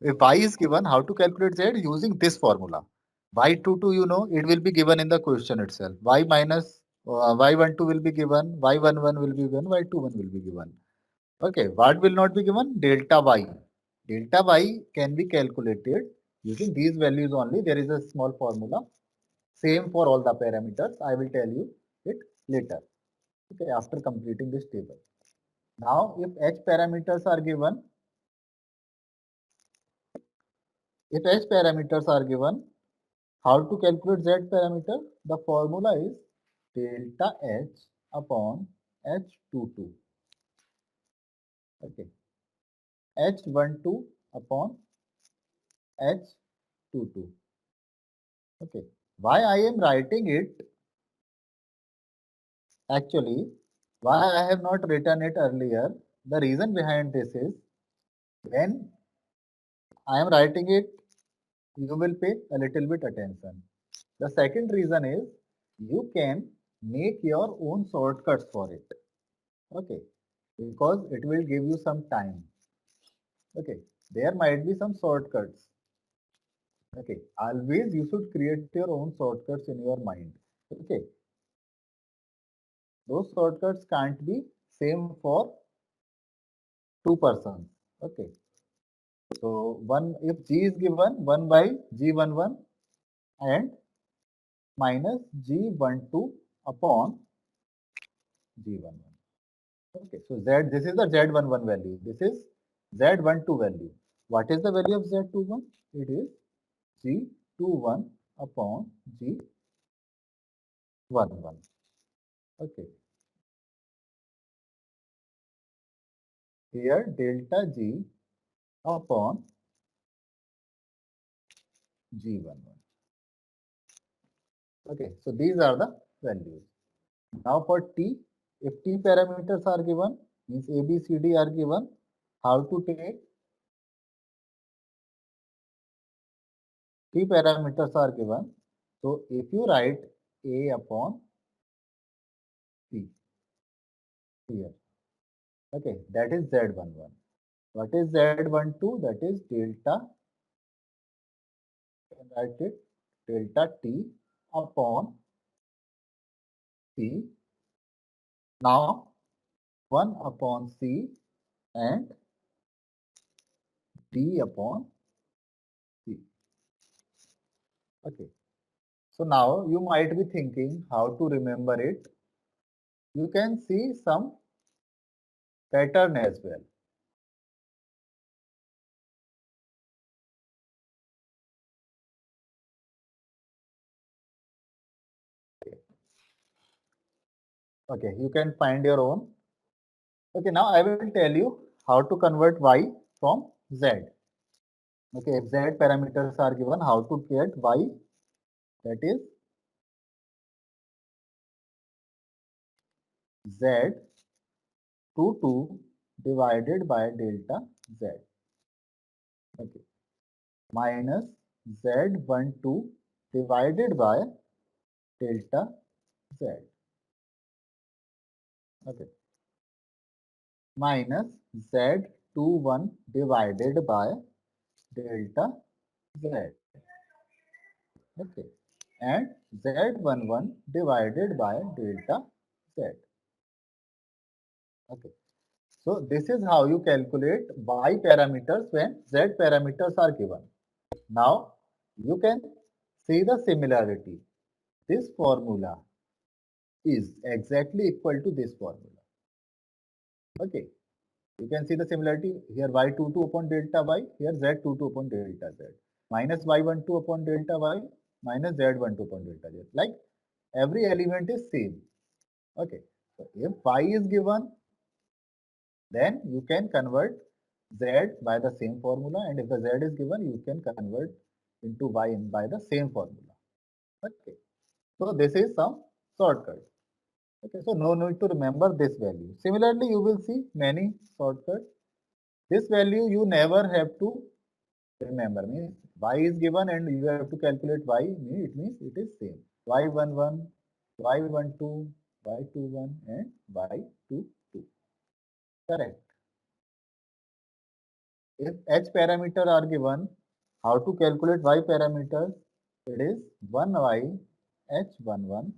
If y is given, how to calculate z using this formula? Y22, you know, it will be given in the question itself. Y minus y12 will be given, y11 will be given, y21 will be given. Okay, what will not be given? Delta y. Delta y can be calculated using these values only. There is a small formula. Same for all the parameters. I will tell you it later. Okay, after completing this table. Now, if h parameters are given, if h parameters are given, how to calculate z parameter? The formula is delta h upon h22. Okay, h12 upon h22. Okay, why I am writing it? Actually, why I have not written it earlier? The reason behind this is when I am writing it, you will pay a little bit attention. The second reason is you can make your own shortcuts for it. Okay, because it will give you some time. Okay, there might be some shortcuts. Okay, always you should create your own shortcuts in your mind. Okay, those shortcuts can't be same for two persons. Okay, so one if g is given 1 by g11 and minus g12 upon g11. Okay, so z this is the z11 value. This is z12 value. What is the value of z21? It is g21 upon g11. Okay, here delta g upon g11. Okay, so these are the values. Now for t, if t parameters are given, means a, b, c, d are given, how to take t parameters are given. So if you write a upon p here, okay, that is z11. What is z12? That is delta, can write it delta t upon c. Now 1 upon c and d upon c. Okay. So now you might be thinking how to remember it. You can see some pattern as well. Okay, you can find your own. Okay, now I will tell you how to convert y from z. Okay, if z parameters are given, how to get y, that is z22 divided by delta z. Okay, minus z12 divided by delta z. Okay, minus z21 divided by delta z. Okay, and z11 divided by delta z. Okay, so this is how you calculate y parameters when z parameters are given. Now you can see the similarity. This formula is exactly equal to this formula. Okay, you can see the similarity here, y22 upon delta y, here z22 upon delta z, minus y12 upon delta y, minus z12 upon delta z. Like every element is same. Okay, so if y is given, then you can convert z by the same formula, and if the z is given, you can convert into y by the same formula. Okay, so this is some shortcut. Okay, so no need to remember this value. Similarly, you will see many shortcuts. This value you never have to remember. Means y is given and you have to calculate y. It means it is same. Y11, y12, y21, and y22. Correct. If h parameter are given, how to calculate y parameters? It is 1y h11,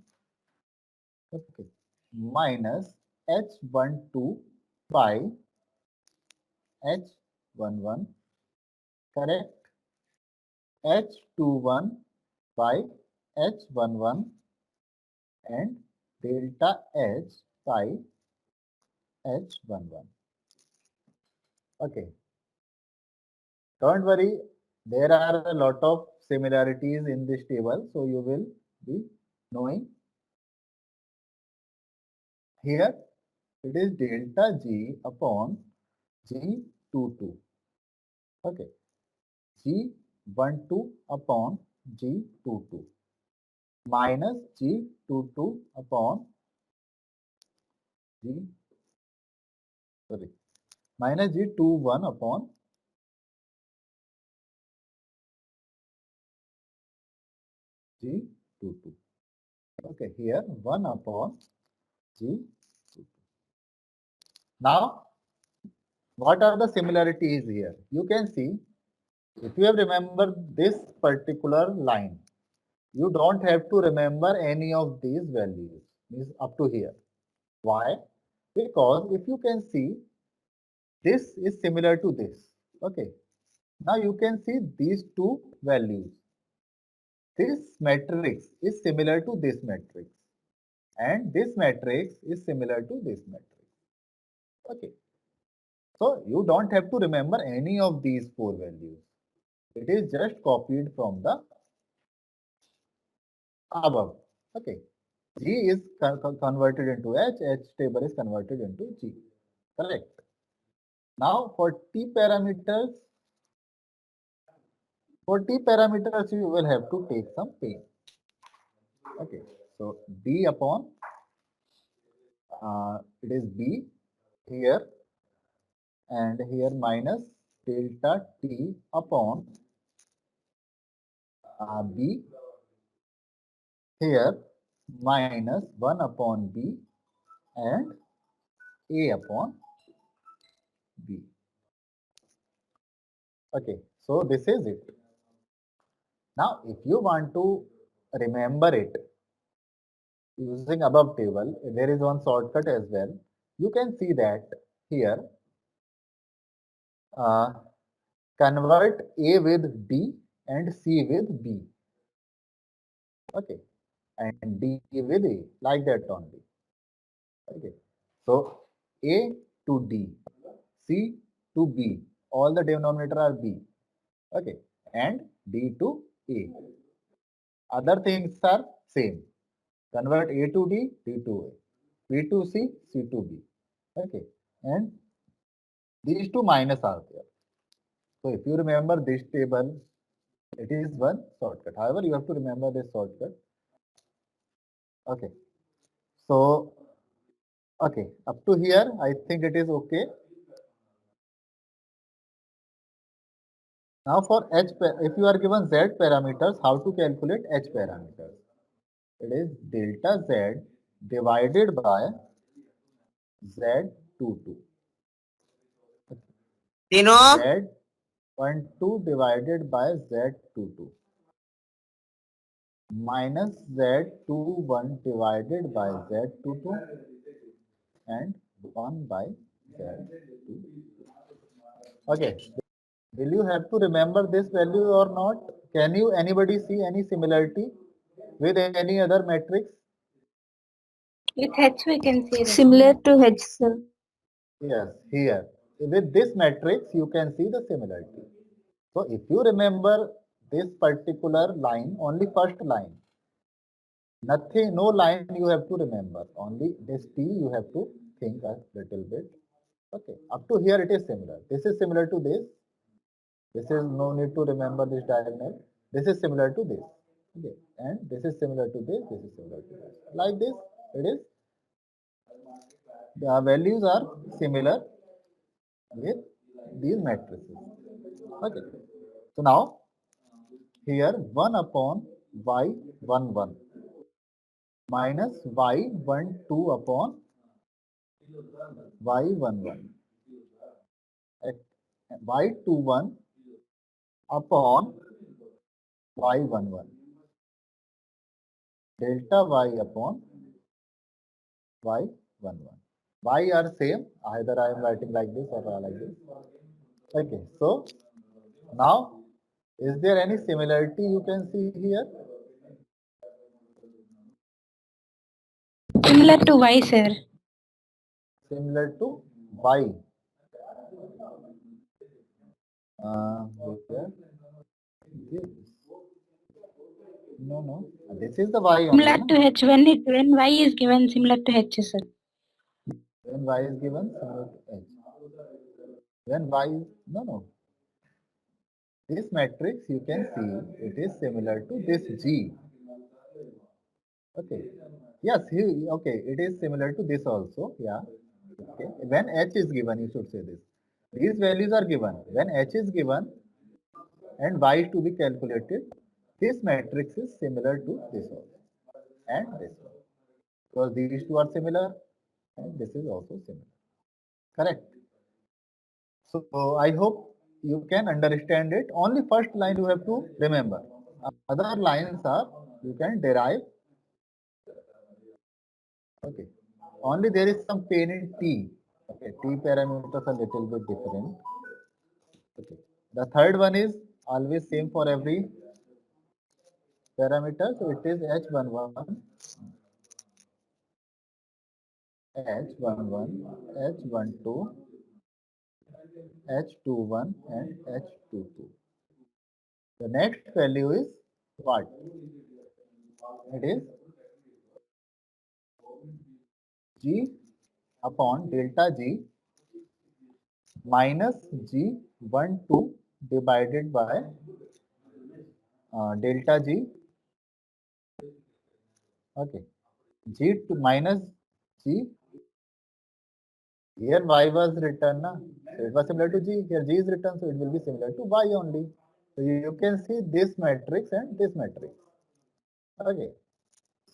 okay, minus h12 by h11, correct? h21 by h11 and delta h by h11. Okay, don't worry, there are a lot of similarities in this table, so you will be knowing. Here it is delta g upon g22. Okay, g12 upon g22 minus g22 upon g, sorry, minus g21 upon g22. Okay, here 1 upon g22. Now, what are the similarities here? You can see, if you have remembered this particular line, you don't have to remember any of these values, means up to here. Why? Because if you can see, this is similar to this. Okay. Now you can see these two values. This matrix is similar to this matrix, and this matrix is similar to this matrix. Okay. So you don't have to remember any of these four values. It is just copied from the above. Okay. G is converted into H table is converted into G. Correct. Now for T parameters, you will have to take some pain. Okay. So B upon, it is B here and here minus delta T upon B here minus 1 upon B and A upon B. Okay, so this is it. Now, if you want to remember it using above table, there is one shortcut as well. You can see that here, convert A with D and C with B. Okay, and D with A, like that only. Okay, so A to D, C to B, all the denominator are B. Okay, and D to A. Other things are same. Convert A to D, D to A, B to C, C to B. Okay, and these two minus are there. So if you remember this table, it is one shortcut. However, you have to remember this shortcut. Okay, so okay, up to here, I think it is okay. Now for H, if you are given Z parameters, how to calculate H parameters? It is delta Z divided by Z22. Z12 divided by Z22 minus Z21 divided by Z22 and 1 by Z22. Okay. Will you have to remember this value or not? Can you anybody see any similarity with any other matrix? With H we can see Similar to H, sir. Yes, here. With this matrix, you can see the similarity. So if you remember this particular line, only first line, nothing, no line you have to remember. Only this T you have to think a little bit. Okay, up to here it is similar. This is similar to this. This is no need to remember this diagonal. This is similar to this. Okay, and this is similar to this. This is similar to this. Like this, it is. The values are similar with these matrices. Okay. So now here 1 upon y11 minus y12 upon y11 y21 upon y11, delta y upon y11. Y are same, either I am writing like this or like this. Okay, so now is there any similarity you can see here? Similar to Y, sir. Similar to y. Where? This. No. This is the y only. Similar Na? to H when Y is given similar to H, sir. When y is given similar to h. When y is no. This matrix you can see it is similar to this G. Okay. Yes, okay, it is similar to this also. Yeah. Okay. When h is given, you should say this. These values are given. When h is given and y is to be calculated, this matrix is similar to this also and this one. Because these two are similar and this is also similar. Correct. So I hope you can understand it. Only first line you have to remember. Other lines are you can derive. Okay. Only there is some pain in T. Okay. T parameters are little bit different. Okay. The third one is always same for every parameter. So it is H11, H11, H12, H21 and H22. The next value is what? It is G upon delta G minus G12 divided by delta G. Okay. G2 minus G. Here Y was written, na? So it was similar to G. Here G is written, so it will be similar to Y only. So you can see this matrix and this matrix. Okay.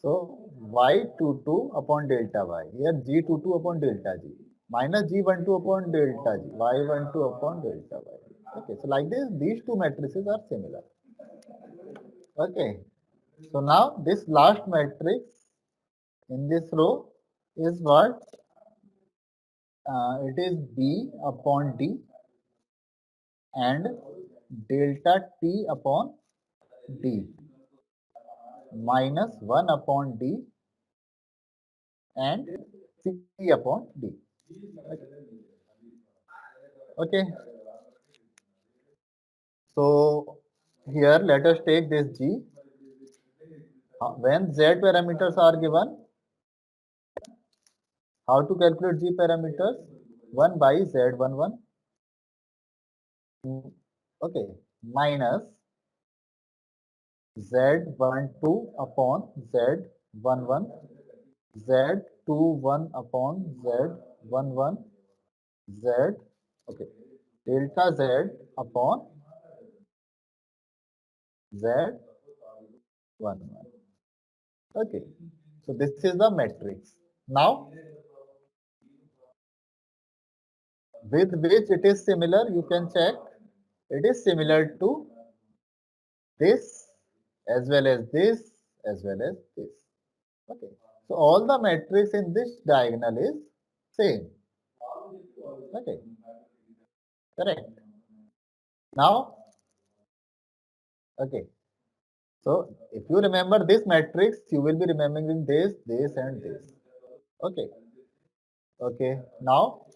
So Y22 upon delta Y. Here G22 upon delta G minus G12 upon delta G. Y12 upon delta Y. Okay. So like this, these two matrices are similar. Okay. So now this last matrix in this row is what? It is B upon D and delta T upon D minus 1 upon D and C upon D. Okay. So here let us take this G. When Z parameters are given, how to calculate G parameters? 1 by Z11. Okay. Minus Z12 upon Z11. Z21 upon Z11. Z, okay, delta Z upon Z11. Okay, so this is the matrix. Now, with which it is similar, you can check. It is similar to this as well as this as well as this. Okay, so all the matrix in this diagonal is same. Okay, correct. Now, okay. So if you remember this matrix, you will be remembering this, this and this. Okay. Okay. Now,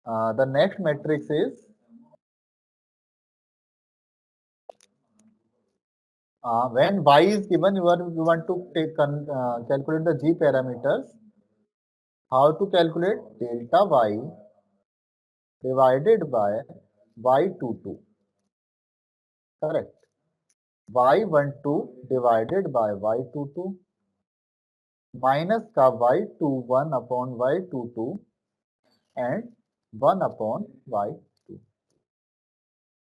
the next matrix is when y is given, you want to take calculate the g parameters. How to calculate delta y divided by y22? Correct. y12 divided by y22 minus का y21 upon y22 and 1 upon y2.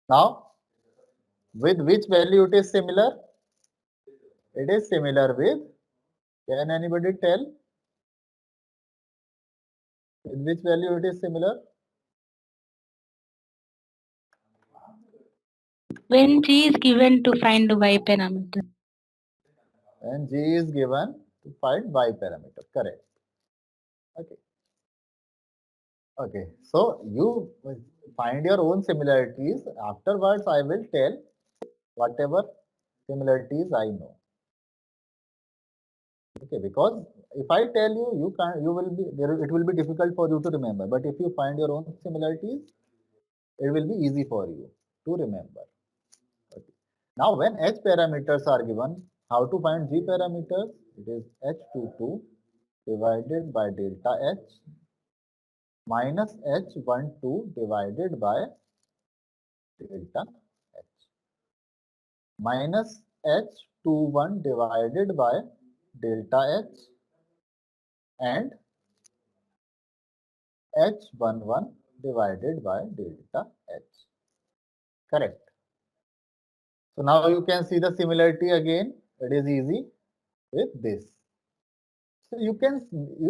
Now, with which value it is similar? It is similar with, can anybody tell? With which value it is similar? When G is given to find the Y parameter. When G is given to find Y parameter. Correct. Okay. Okay. So you find your own similarities. Afterwards, I will tell whatever similarities I know. Okay, because if I tell you, you can't, you will be there. It will be difficult for you to remember. But if you find your own similarities, it will be easy for you to remember. Okay. Now, when h parameters are given, how to find g parameters? It is h22 divided by delta h minus h12 divided by delta h minus h21 divided by delta h and h11 divided by delta h. Correct. So now you can see the similarity again. It is easy with this. So you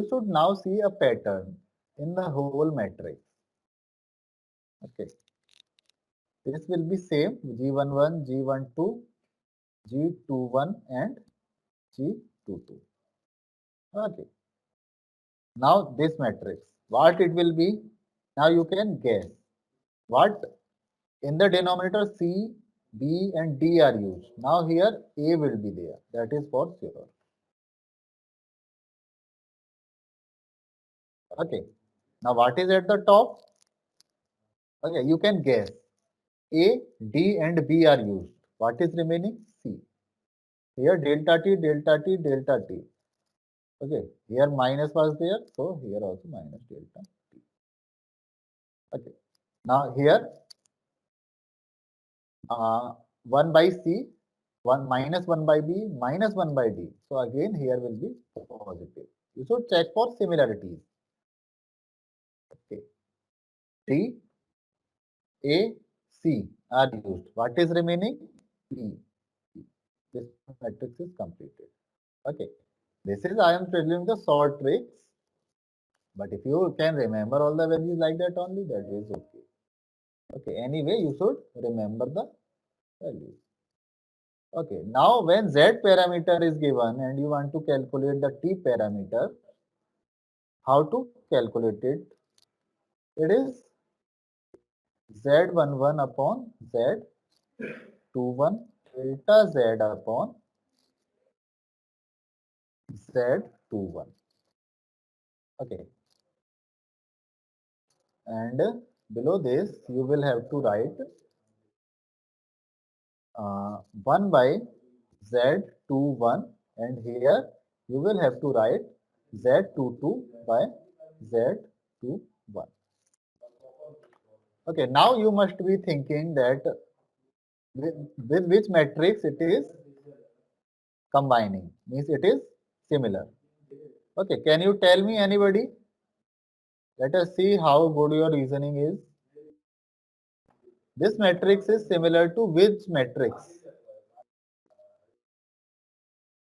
should now see a pattern in the whole matrix. Okay. This will be same G11, G12, G21 and G22. Okay. Now this matrix, what it will be? Now you can guess what in the denominator C, B and D are used. Now here A will be there. That is for sure. Okay. Now what is at the top? Okay, you can guess. A, D and B are used. What is remaining? C. Here delta T, delta T, delta T. Okay, here minus was there, so here also minus delta T. Okay, now here 1 by C, 1 minus 1 by B, minus 1 by D. So again here will be positive. You should check for similarities. Okay, D, A, C are used. What is remaining? E. This matrix is completed. Okay, this is I am telling the short tricks. But if you can remember all the values like that only, that is okay. Okay, anyway, you should remember the values. Okay, now when z parameter is given and you want to calculate the t parameter, how to calculate it? It is z11 upon z21 delta z upon z21. Okay, and below this you will have to write 1 by z21 and here you will have to write z22 by z21. Okay, now you must be thinking that with which matrix it is combining, means it is similar. Okay, can you tell me anybody? Let us see how good your reasoning is. This matrix is similar to which matrix?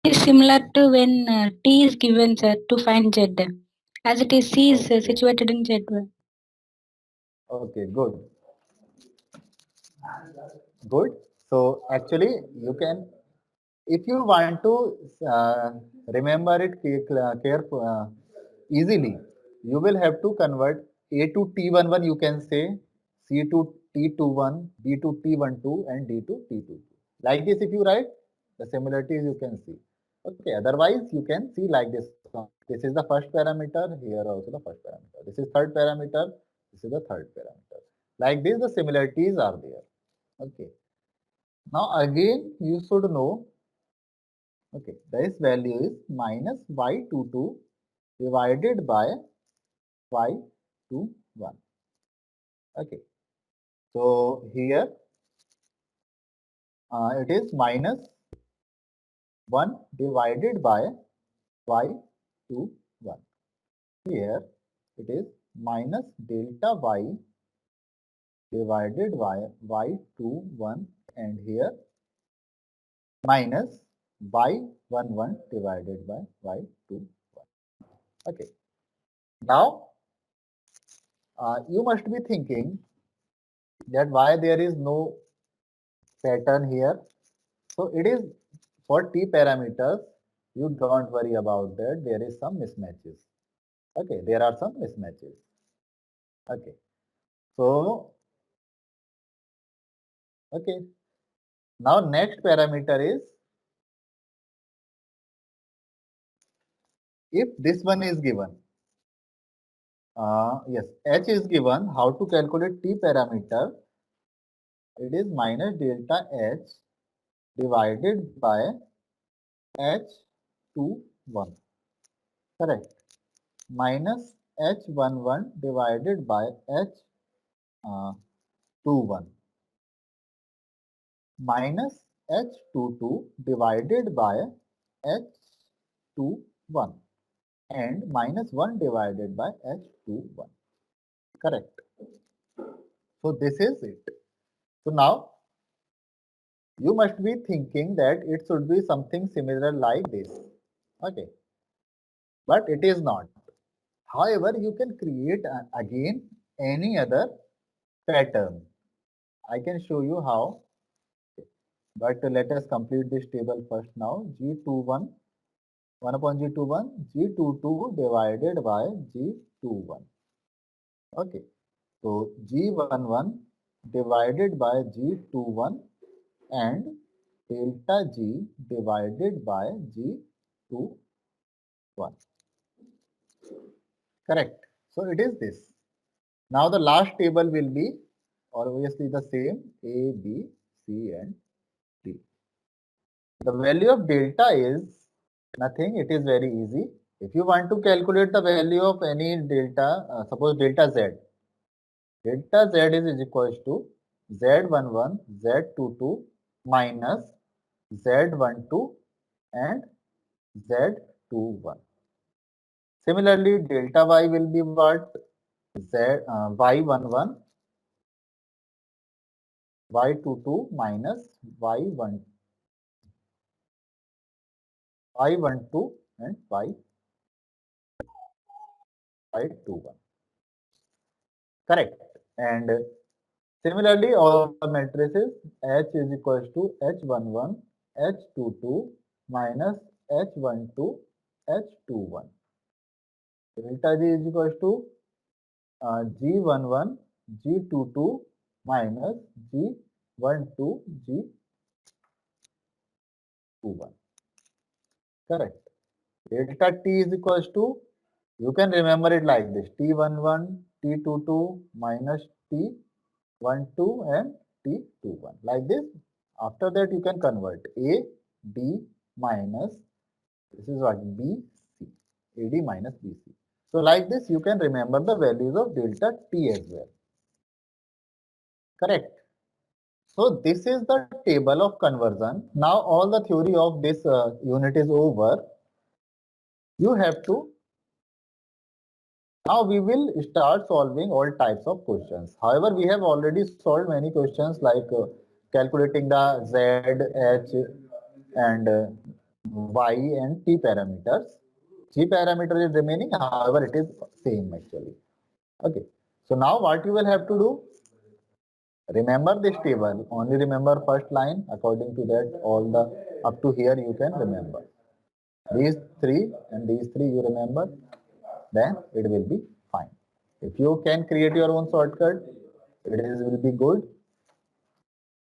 Is similar to when T is given, sir, to find Z. As it is C is Okay. situated in Z. Okay, good. Good. So actually you can, if you want to remember it easily, you will have to convert A to T11, you can say, C to T21, B to T12 and D to T22. Like this if you write, the similarities you can see. Okay, otherwise you can see like this. This is the first parameter, here also the first parameter. This is third parameter, this is the third parameter. Like this the similarities are there. Okay. Now again you should know, okay, this value is minus y22 divided by y21. Okay, so here it is minus 1 divided by y21. Here it is minus delta y divided by y21 and here minus y11 divided by y21. Okay, now you must be thinking that why there is no pattern here. So it is for t parameters. You don't worry about that. There is some mismatches. Okay, there are some mismatches. Okay, so okay. Now next parameter is, if this one is given. Yes, h is given. How to calculate t parameter? It is minus delta h divided by h21. Correct. Minus h11 divided by h21 minus h22 divided by h21 and minus 1 divided by h21. Correct. So this is it. So now you must be thinking that it should be something similar like this. Okay. But it is not. However, you can create again any other pattern. I can show you how. But let us complete this table first now. G21, 1 upon G21, G22 divided by G21. Okay. So G11 divided by G21 and delta G divided by G21. Correct. So it is this. Now the last table will be obviously the same A, B, C and D. The value of delta is nothing. It is very easy. If you want to calculate the value of any delta, suppose delta Z. Delta Z is equals to Z11, Z22 minus Z12 and Z21. Similarly, delta Y will be what? Y11, Y22 minus Y12 and Y21. Correct. And similarly, all the matrices H is equals to H11, H22 minus H12, H21. Delta G is equals to G11, G22 minus G12, G21. Correct. Delta T is equals to, you can remember it like this, T11, T22 minus T12 and T21. Like this. After that, you can convert A, D minus, this is what, B, C. AD minus BC. So like this, you can remember the values of delta T as well. Correct. So this is the table of conversion. Now all the theory of this unit is over. You have to, now we will start solving all types of questions. However, we have already solved many questions like calculating the Z, H and Y and T parameters. G parameter is remaining, however, it is same actually. Okay. So now what you will have to do, remember this table, only remember first line. According to that, all the up to here you can remember. These three and these three you remember, then it will be fine. If you can create your own shortcut, it will be good.